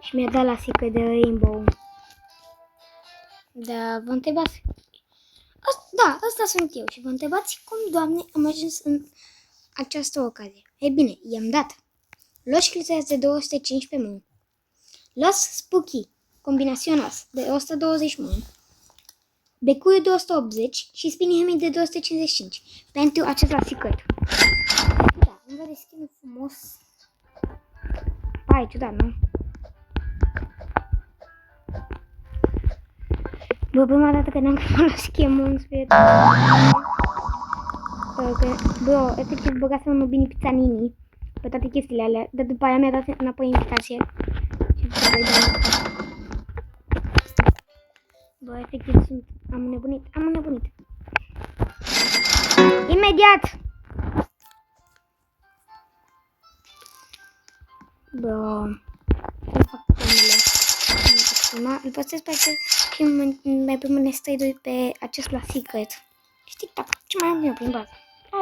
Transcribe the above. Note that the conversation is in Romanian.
Și mi-a dat la Secret de Rainbow. Da, vă întrebați... Da, ăsta sunt eu și vă întrebați cum, Doamne, am ajuns în această ocazie. Ei bine, i-am dat. Los Clițeați de 215 mâini. Los Spooky, combinaționas, de 120 mâini. Becuiu de 180 și Spinny Hammy de 255 pentru acest la Secret. Da, îmi vede skin frumos. Pai, ciudat, nu? Bă, prima dată când am folosit chemons, bro, efectiv băgasem în Bini Pizzanini pe toate chestiile alea, dar după aia mi-a dat înapoi invitație. Bă, efectiv am înnebunit. Imediat! Bă, cum fac pomele? Îl postez pe acest și mai pe mâine stăidui pe acest la Secret. Și tic-tac, ce mai am eu prin bază?